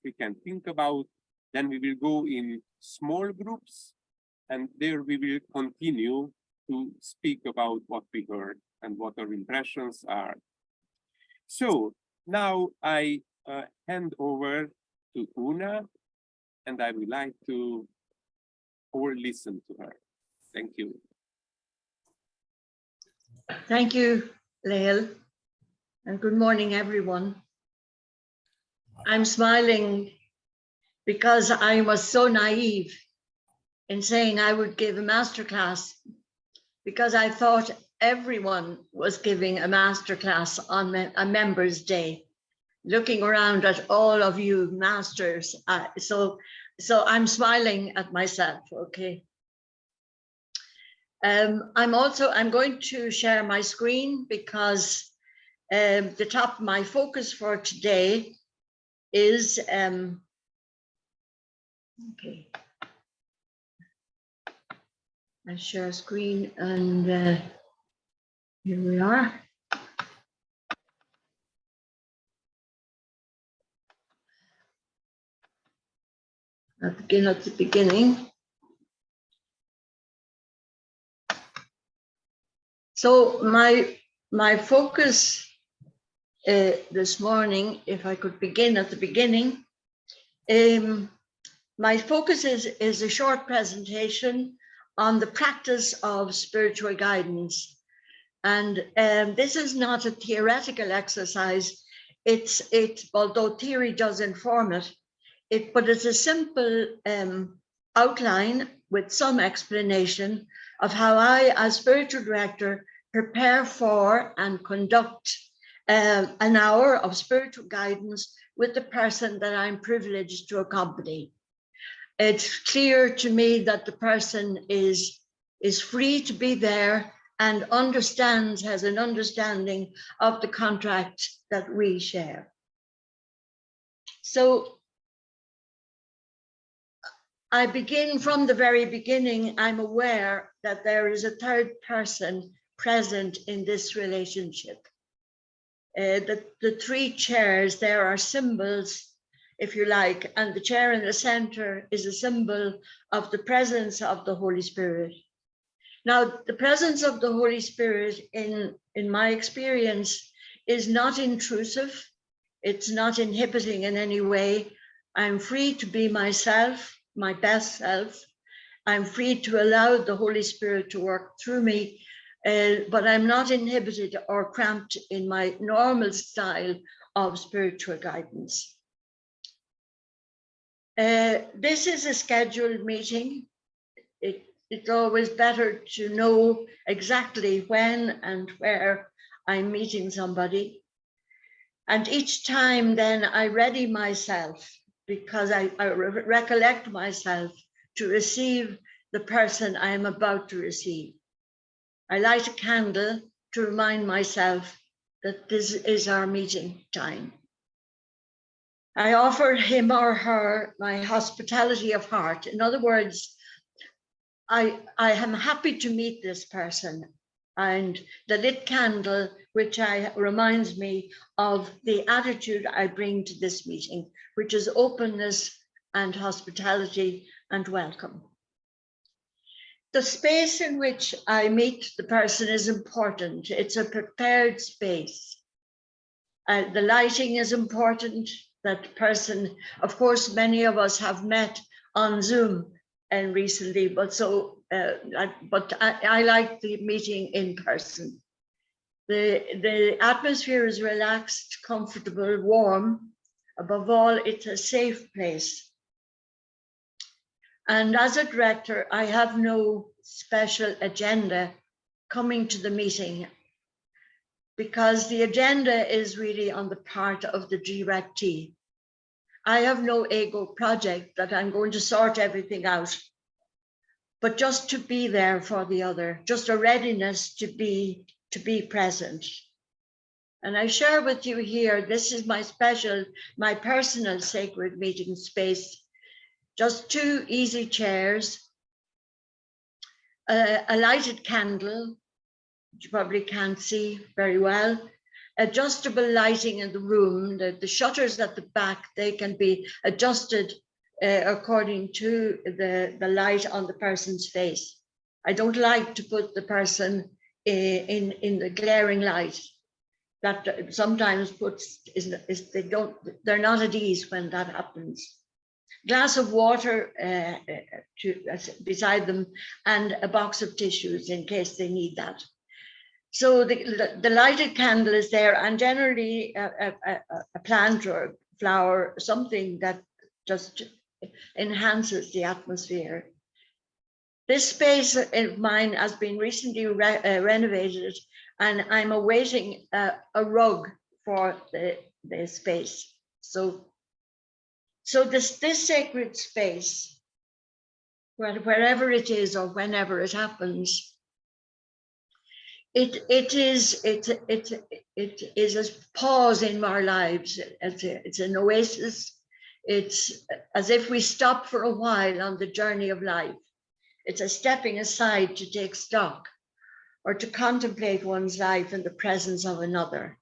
we can think about. Then we will go in small groups, and there we will continue to speak about what we heard and what our impressions are. So now I hand over to Una, and I would like to all listen to her. Thank you. Thank you, Lael, and good morning, everyone. I'm smiling because I was so naive in saying I would give a masterclass, because I thought everyone was giving a masterclass on a Members' Day, looking around at all of you masters. So I'm smiling at myself, okay? I'm going to share my screen because the top of my focus for today is, okay. I share screen, and here we are. I'll begin at the beginning. So my focus this morning, if I could begin at the beginning, my focus is a short presentation on the practice of spiritual guidance. And this is not a theoretical exercise. Although theory does inform it, but it's a simple outline with some explanation of how I, as spiritual director, prepare for and conduct an hour of spiritual guidance with the person that I'm privileged to accompany. It's clear to me that the person is free to be there and has an understanding of the contract that we share. So I begin from the very beginning. I'm aware that there is a third person present in this relationship. The three chairs, there are symbols, if you like, and the chair in the center is a symbol of the presence of the Holy Spirit. Now, the presence of the Holy Spirit, in my experience, is not intrusive. It's not inhibiting in any way. I'm free to be myself, my best self. I'm free to allow the Holy Spirit to work through me, but I'm not inhibited or cramped in my normal style of spiritual guidance. This is a scheduled meeting. It's always better to know exactly when and where I'm meeting somebody. And each time then I ready myself, because I recollect myself to receive the person I am about to receive. I light a candle to remind myself that this is our meeting time. I offer him or her my hospitality of heart. In other words, I am happy to meet this person, and the lit candle, which reminds me of the attitude I bring to this meeting, which is openness and hospitality and welcome. The space in which I meet the person is important. It's a prepared space. The lighting is important. That person, of course, many of us have met on Zoom and recently, but I like the meeting in person. The atmosphere is relaxed, comfortable, warm. Above all, it's a safe place. And as a director, I have no special agenda coming to the meeting, because the agenda is really on the part of the directee. I have no ego project that I'm going to sort everything out, but just to be there for the other, just a readiness to be present. And I share with you here, this is my personal sacred meeting space. Just two easy chairs, a lighted candle, which you probably can't see very well, adjustable lighting in the room. The shutters at the back, they can be adjusted according to the light on the person's face. I don't like to put the person in the glaring light. That sometimes they're not at ease when that happens. Glass of water beside them, and a box of tissues in case they need that. So the lighted candle is there, and generally a plant or a flower, something that just enhances the atmosphere. This space of mine has been recently renovated, and I'm awaiting a rug for the space. So this sacred space, wherever it is or whenever it happens, it is a pause in our lives. It's an oasis. It's as if we stop for a while on the journey of life. It's a stepping aside to take stock or to contemplate one's life in the presence of another.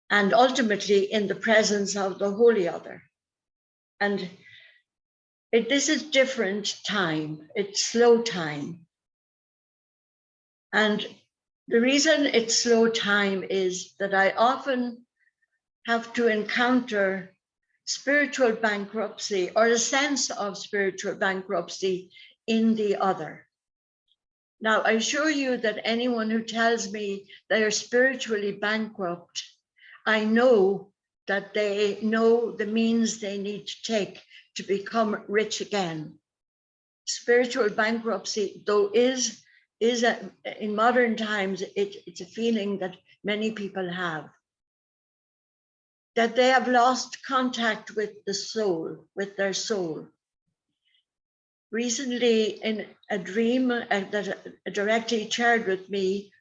And ultimately in the presence of the Holy Other. And this is different time, it's slow time. And the reason it's slow time is that I often have to encounter spiritual bankruptcy or a sense of spiritual bankruptcy in the other. Now, I assure you that anyone who tells me they are spiritually bankrupt, I know that they know the means they need to take to become rich again. Spiritual bankruptcy, though, is in modern times, it's a feeling that many people have, that they have lost contact with the soul, with their soul. Recently, in a dream that a directee shared with me,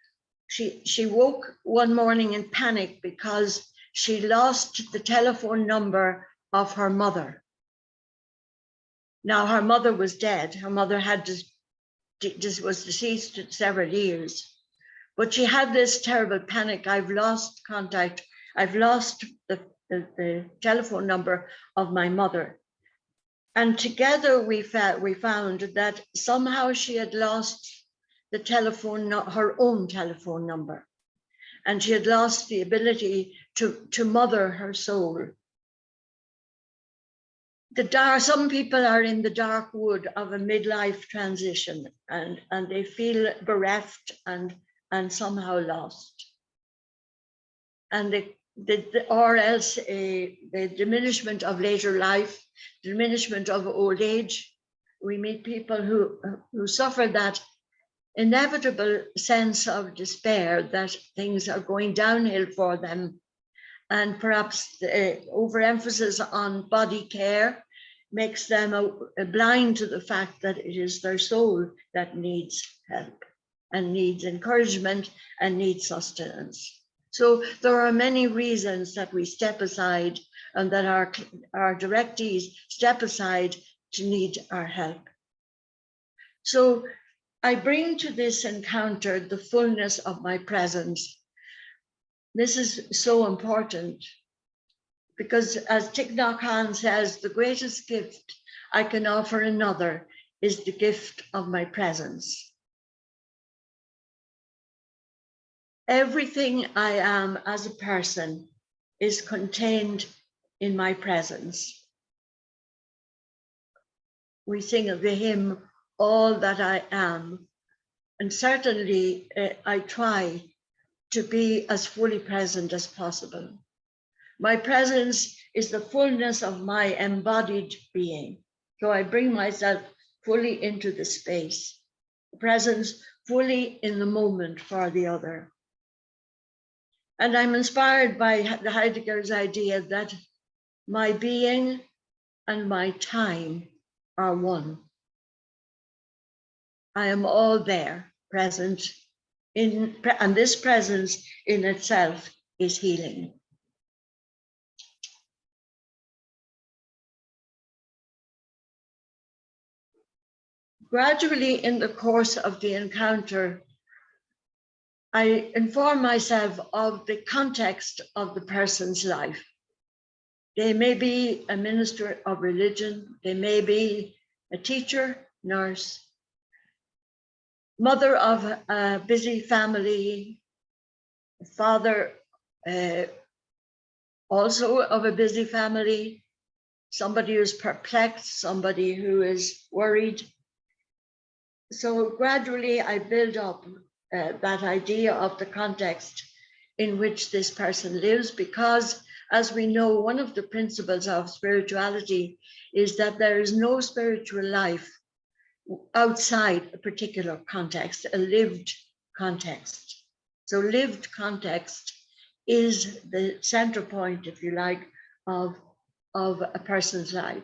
she woke one morning in panic because she lost the telephone number of her mother. Now, her mother was dead. Her mother was deceased for several years, but she had this terrible panic. I've lost contact. I've lost the telephone number of my mother. And together we found that somehow she had lost her own telephone number, and she had lost the ability to mother her soul. Some people are in the dark wood of a midlife transition, and they feel bereft and somehow lost. And or else the diminishment of later life, diminishment of old age. We meet people who suffer that inevitable sense of despair that things are going downhill for them, and perhaps the overemphasis on body care makes them blind to the fact that it is their soul that needs help and needs encouragement and needs sustenance. So there are many reasons that we step aside and that our directees step aside to need our help. So I bring to this encounter the fullness of my presence. This is so important because, as Thich Nhat Hanh says, the greatest gift I can offer another is the gift of my presence. Everything I am as a person is contained in my presence. We sing of the hymn, All That I Am, and certainly I try to be as fully present as possible. My presence is the fullness of my embodied being. So I bring myself fully into the space, presence fully in the moment for the other. And I'm inspired by Heidegger's idea that my being and my time are one. I am all there, present, and this presence in itself is healing. Gradually in the course of the encounter, I inform myself of the context of the person's life. They may be a minister of religion, they may be a teacher, nurse, mother of a busy family, father also of a busy family, somebody who's perplexed, somebody who is worried. So gradually I build up that idea of the context in which this person lives, because as we know, one of the principles of spirituality is that there is no spiritual life outside a particular context, a lived context. So lived context is the center point, if you like, of a person's life.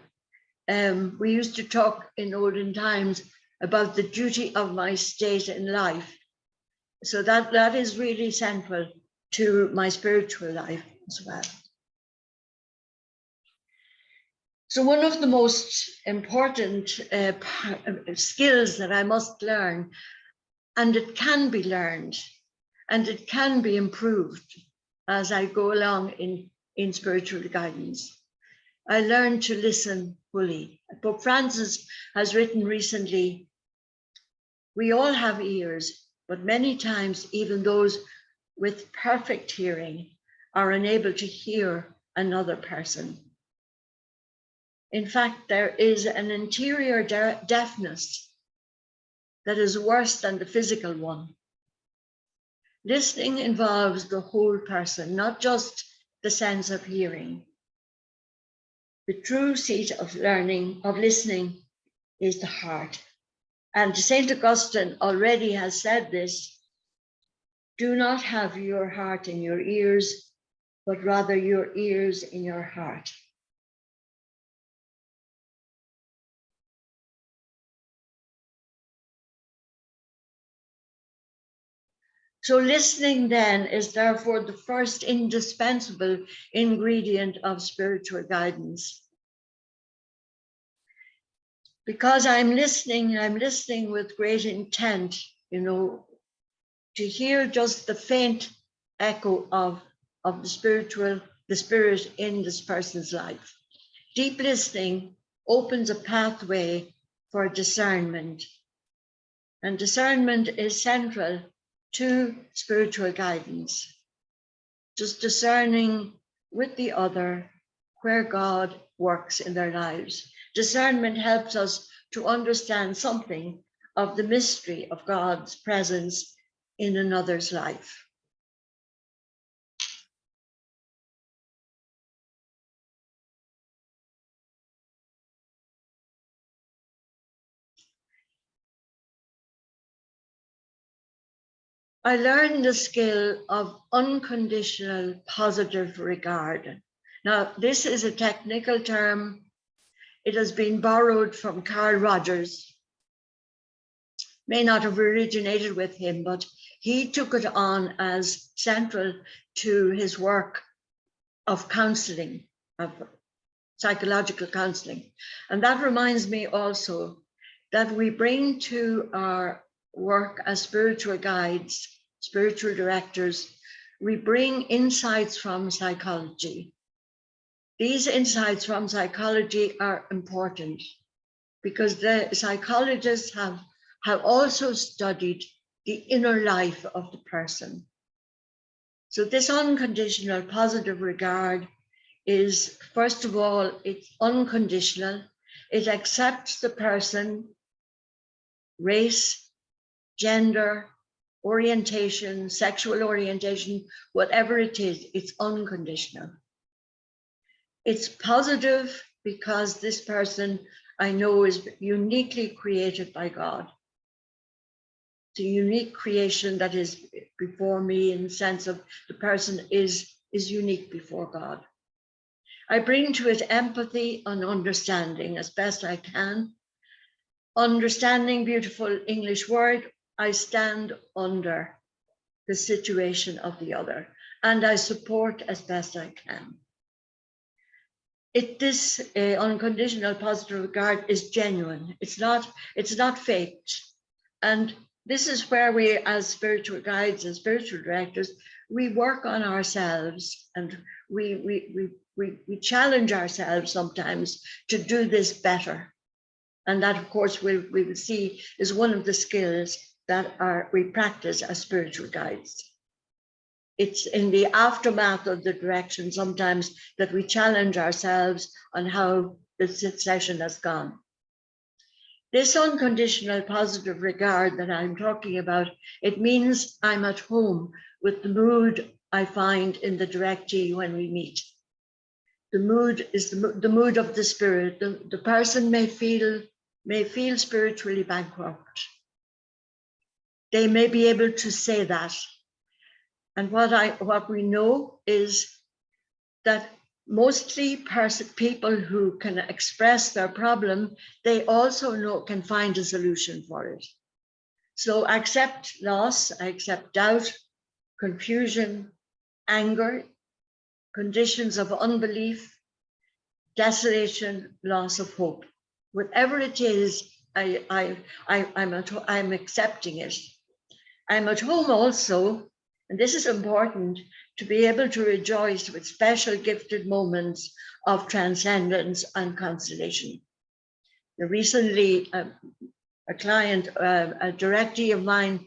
We used to talk in olden times about the duty of my state in life. So that is really central to my spiritual life as well. So one of the most important skills that I must learn, and it can be learned, and it can be improved as I go along in spiritual guidance. I learned to listen fully. Pope Francis has written recently, we all have ears, but many times even those with perfect hearing are unable to hear another person. In fact, there is an interior deafness that is worse than the physical one. Listening involves the whole person, not just the sense of hearing. The true seat of learning, of listening, is the heart. And St. Augustine already has said this, do not have your heart in your ears, but rather your ears in your heart. So listening then is therefore the first indispensable ingredient of spiritual guidance. Because I'm listening with great intent, to hear just the faint echo of the spirit in this person's life. Deep listening opens a pathway for discernment. And discernment is central to spiritual guidance. Just discerning with the other where God works in their lives. Discernment helps us to understand something of the mystery of God's presence in another's life. I learned the skill of unconditional positive regard. Now, this is a technical term. It has been borrowed from Carl Rogers. May not have originated with him, but he took it on as central to his work of counseling, of psychological counseling. And that reminds me also that we bring to our work as spiritual guides, spiritual directors, we bring insights from psychology. These insights from psychology are important because the psychologists have also studied the inner life of the person. So this unconditional positive regard is, first of all, it's unconditional. It accepts the person, race, gender, orientation, sexual orientation, whatever it is, it's unconditional. It's positive because this person I know is uniquely created by God. It's a unique creation that is before me in the sense of the person is unique before God. I bring to it empathy and understanding as best I can. Understanding, beautiful English word, I stand under the situation of the other and I support as best I can. This unconditional positive regard is genuine. It's not faked. And this is where we, as spiritual guides and spiritual directors, we work on ourselves, and we challenge ourselves sometimes to do this better. And that, of course, we will see is one of the skills that we practice as spiritual guides. It's in the aftermath of the direction sometimes that we challenge ourselves on how the session has gone. This unconditional positive regard that I'm talking about, it means I'm at home with the mood I find in the directee when we meet. The mood is the mood of the spirit. The person may feel spiritually bankrupt. They may be able to say that. And what we know is that mostly people who can express their problem, they also can find a solution for it. So I accept loss, I accept doubt, confusion, anger, conditions of unbelief, desolation, loss of hope. Whatever it is, I'm accepting it. I'm at home also, and this is important, to be able to rejoice with special gifted moments of transcendence and consolation. Recently, a client, a directee of mine,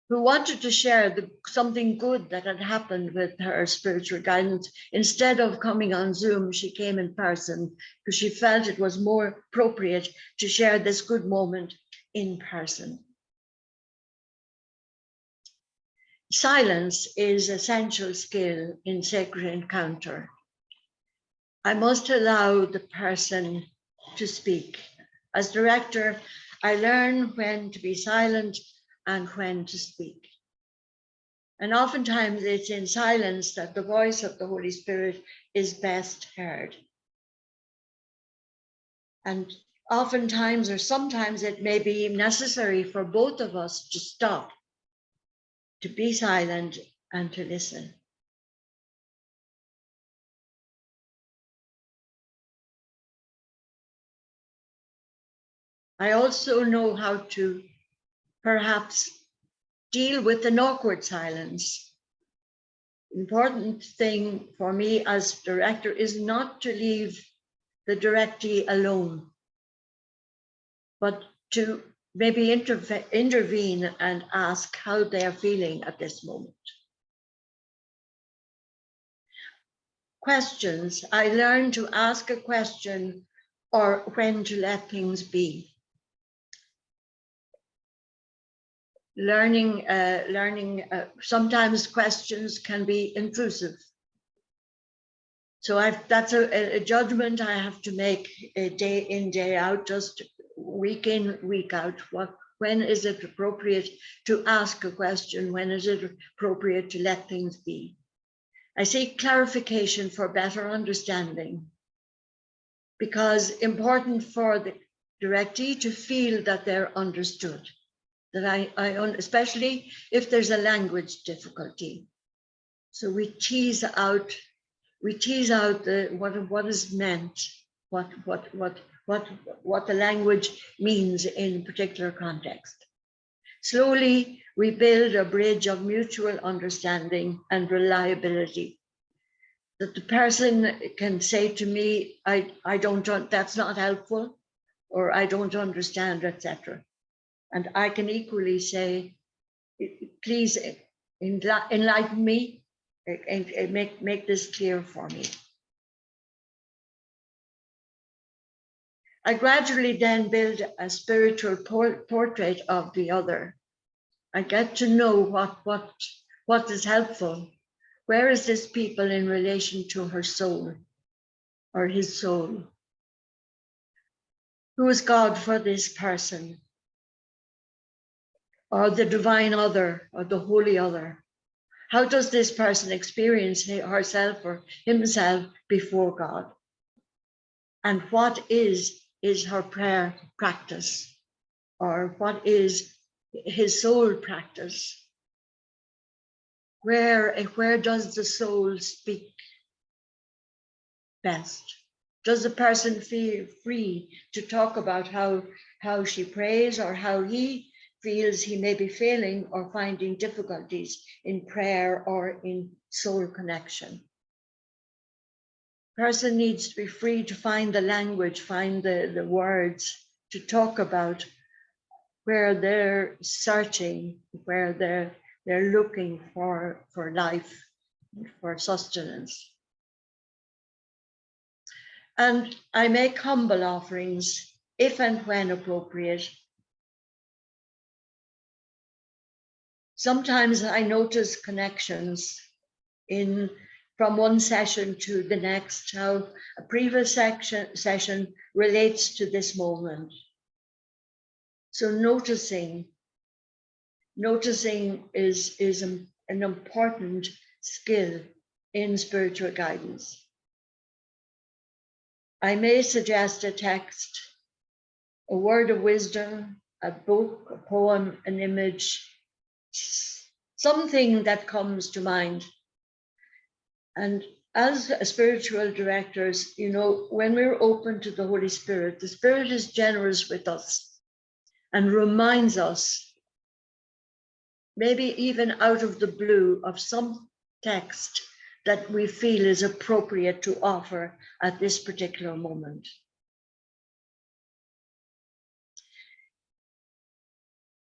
who wanted to share something good that had happened with her spiritual guidance, instead of coming on Zoom, she came in person because she felt it was more appropriate to share this good moment in person. Silence is an essential skill in sacred encounter. I must allow the person to speak. As director, I learn when to be silent and when to speak. And oftentimes it's in silence that the voice of the Holy Spirit is best heard. And oftentimes, or sometimes, it may be necessary for both of us to stop, to be silent and to listen. I also know how to perhaps deal with an awkward silence. Important thing for me as director is not to leave the directee alone, but to maybe intervene and ask how they are feeling at this moment. Questions. I learned to ask a question or when to let things be. Learning, sometimes questions can be intrusive. So that's a judgment I have to make day in, day out, just week in, week out. When is it appropriate to ask a question? When is it appropriate to let things be? I seek clarification for better understanding, because important for the directee to feel that they're understood, that especially if there's a language difficulty. So we tease out what is meant, what the language means in particular context. Slowly, we build a bridge of mutual understanding and reliability, that the person can say to me, I don't, that's not helpful, or I don't understand, etc. And I can equally say, please enlighten me and make this clear for me. I gradually then build a spiritual portrait of the other. I get to know what is helpful. Where is this people in relation to her soul or his soul? Who is God for this person? Or the divine other, or the holy other? How does this person experience herself or himself before God? And what is her prayer practice? Or what is his soul practice? Where does the soul speak best? Does the person feel free to talk about how she prays or how he feels he may be failing or finding difficulties in prayer or in soul connection. Person needs to be free to find the language, find the words to talk about where they're searching, where they're looking for life, for sustenance. And I make humble offerings if and when appropriate. Sometimes I notice connections from one session to the next, how a previous session relates to this moment. So noticing is an important skill in spiritual guidance. I may suggest a text, a word of wisdom, a book, a poem, an image, something that comes to mind. And as spiritual directors, you know, when we're open to the Holy Spirit, the Spirit is generous with us and reminds us, maybe even out of the blue, of some text that we feel is appropriate to offer at this particular moment.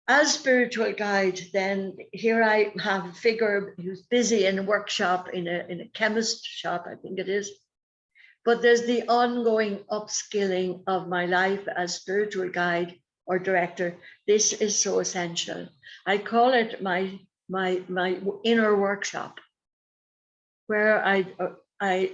As spiritual guide, then here I have a figure who's busy in a workshop in a chemist shop, I think it is. But there's the ongoing upskilling of my life as spiritual guide or director. This is so essential. I call it my inner workshop, where I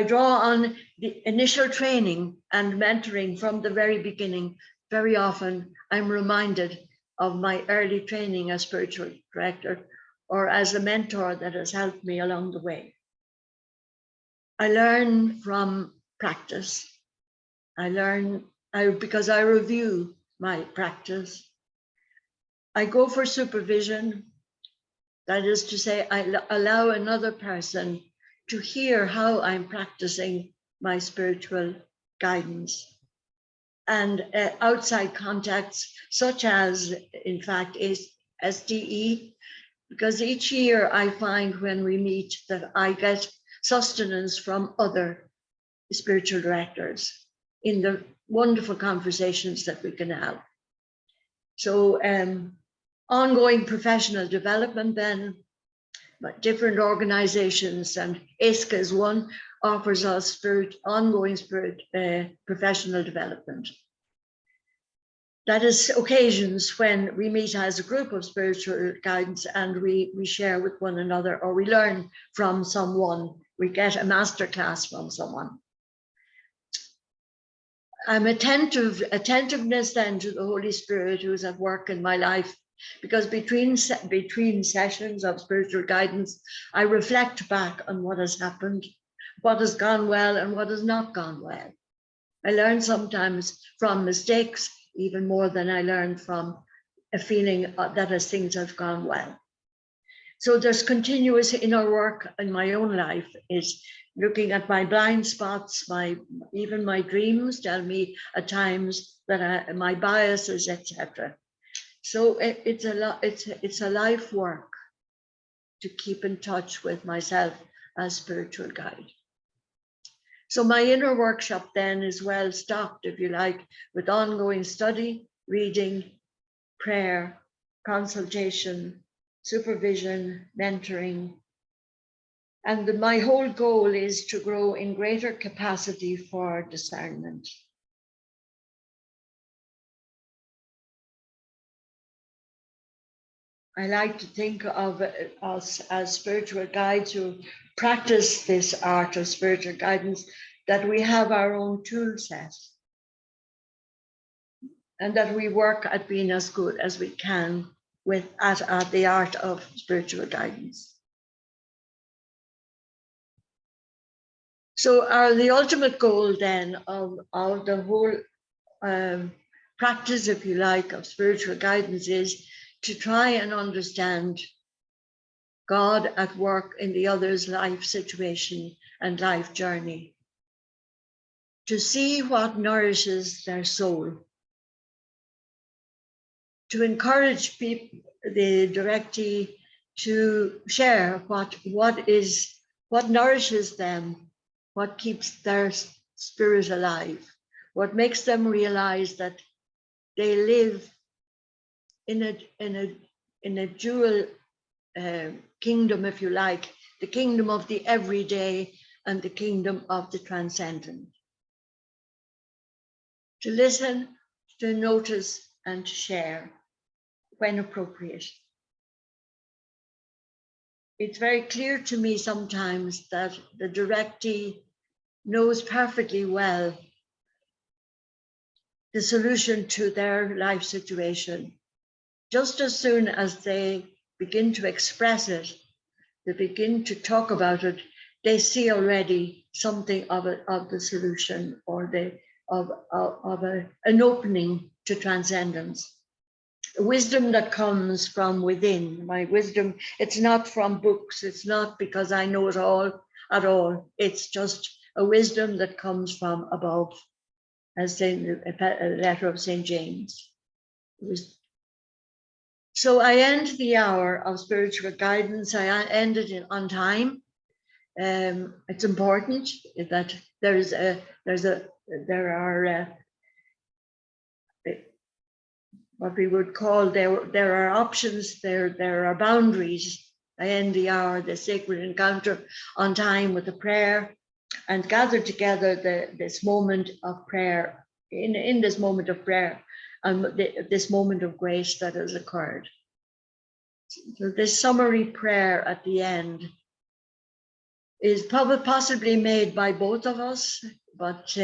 draw on the initial training and mentoring from the very beginning. Very often I'm reminded of my early training as spiritual director or as a mentor that has helped me along the way. I learn from practice. Because I review my practice. I go for supervision. That is to say, I allow another person to hear how I'm practicing my spiritual guidance. And outside contacts, such as, in fact, SDE, because each year I find when we meet that I get sustenance from other spiritual directors in the wonderful conversations that we can have. So ongoing professional development then, but different organizations, and ISCA is one, offers us ongoing professional development. That is occasions when we meet as a group of spiritual guidance and we share with one another, or we learn from someone, we get a masterclass from someone. I'm attentiveness then to the Holy Spirit who's at work in my life, because between sessions of spiritual guidance, I reflect back on what has happened, what has gone well and what has not gone well. I learn sometimes from mistakes, even more than I learn from a feeling that as things have gone well. So there's continuous inner work in my own life, is looking at my blind spots, even my dreams tell me at times that my biases, etc. So it's a life work to keep in touch with myself as spiritual guide. So my inner workshop then is well stocked, if you like, with ongoing study, reading, prayer, consultation, supervision, mentoring. And my whole goal is to grow in greater capacity for discernment. I like to think of us as spiritual guides who practice this art of spiritual guidance, that we have our own tool set and that we work at being as good as we can at the art of spiritual guidance. So the ultimate goal then of the whole practice, if you like, of spiritual guidance is to try and understand God at work in the other's life situation and life journey, to see what nourishes their soul, to encourage people, the directee, to share what nourishes them, what keeps their spirit alive, what makes them realize that they live in a dual kingdom, if you like, the kingdom of the everyday and the kingdom of the transcendent. To listen, to notice, and to share when appropriate. It's very clear to me sometimes that the directee knows perfectly well the solution to their life situation. Just as soon as they begin to express it, they begin to talk about it, they see already something of the solution, or an opening to transcendence. Wisdom that comes from within. My wisdom, it's not from books, it's not because I know it all at all. It's just a wisdom that comes from above, as in a letter of St. James. So I end the hour of spiritual guidance. I ended it on time. It's important that there are what we would call, there are options, there are boundaries. I end the hour, the sacred encounter, on time with a prayer, and gather together this moment of prayer, in this moment of prayer, and this moment of grace that has occurred. So this summary prayer at the end is probably possibly made by both of us, but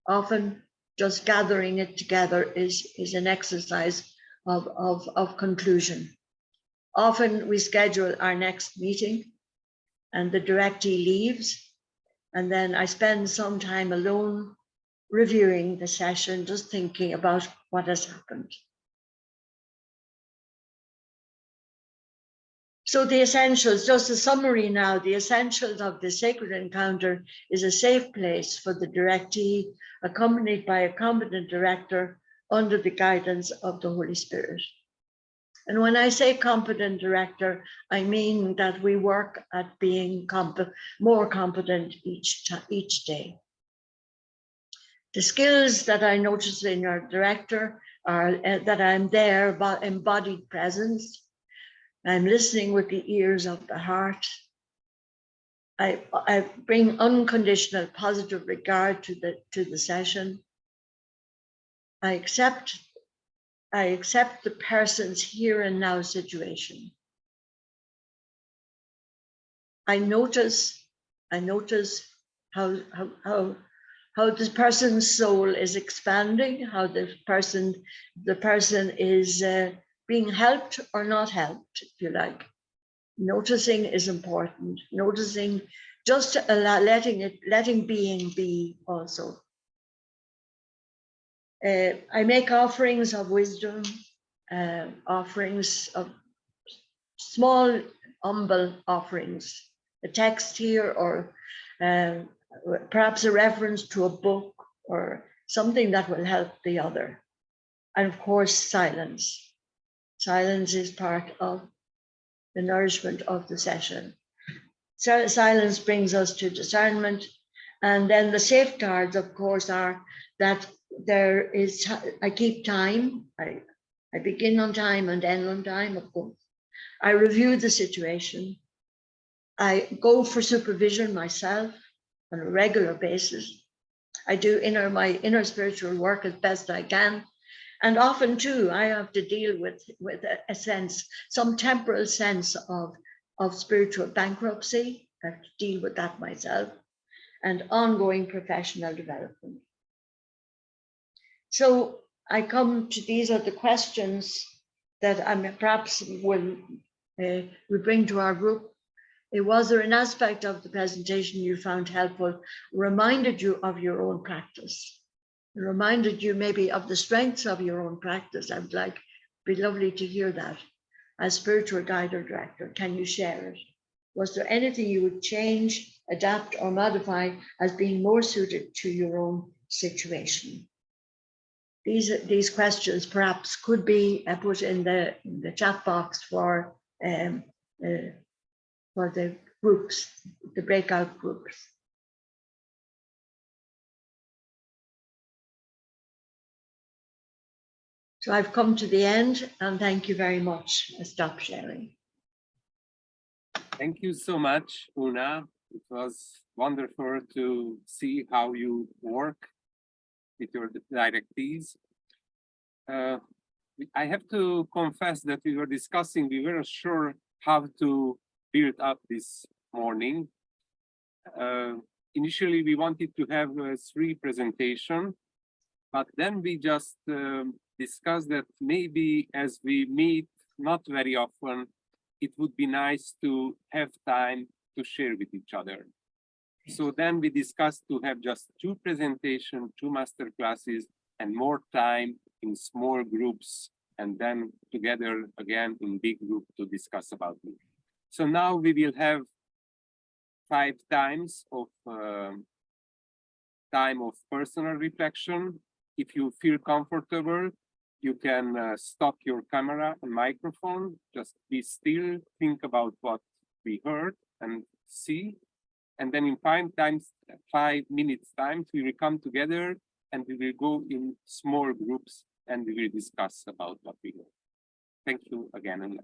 often just gathering it together is an exercise of conclusion. Often we schedule our next meeting and the directee leaves, and then I spend some time alone reviewing the session, just thinking about what has happened. So the essentials, just a summary now, the essentials of the sacred encounter is a safe place for the directee, accompanied by a competent director under the guidance of the Holy Spirit. And when I say competent director, I mean that we work at being more competent each day. The skills that I notice in our director are that I'm there, about embodied presence. I'm listening with the ears of the heart. I bring unconditional positive regard to the session. I accept the person's here and now situation. I notice how this person's soul is expanding, how the person is being helped or not helped, if you like. Noticing is important. Noticing, just letting being be also. I make offerings of wisdom, offerings of small, humble offerings. A text here, or perhaps a reference to a book or something that will help the other. And of course, silence. Silence is part of the nourishment of the session. So silence brings us to discernment. And then the safeguards, of course, are that I keep time. I begin on time and end on time, of course. I review the situation. I go for supervision myself on a regular basis. I do my inner spiritual work as best I can. And often too, I have to deal with a sense, some temporal sense of spiritual bankruptcy. I have to deal with that myself, and ongoing professional development. So I come to, these are the questions that perhaps will bring to our group. Was there an aspect of the presentation you found helpful, reminded you of your own practice? Reminded you maybe of the strengths of your own practice? Be lovely to hear that. As spiritual guide or director, can you share it? Was there anything you would change, adapt, or modify as being more suited to your own situation? these questions perhaps could be put in the chat box for the groups, the breakout groups. So I've come to the end, and thank you very much. I stop sharing. Thank you so much, Una. It was wonderful to see how you work with your directives. I have to confess that we were discussing, we weren't sure how to build up this morning. Initially, we wanted to have 3 presentations, but then we just discussed that maybe as we meet not very often, it would be nice to have time to share with each other. So then we discussed to have just 2 presentations, 2 master classes, and more time in small groups, and then together again in big group to discuss about it. So now we will have 5 times of time of personal reflection. If you feel comfortable, you can stop your camera and microphone, just be still, think about what we heard and see. And then in 5 minutes time, we will come together and we will go in small groups and we will discuss about what we heard. Thank you again.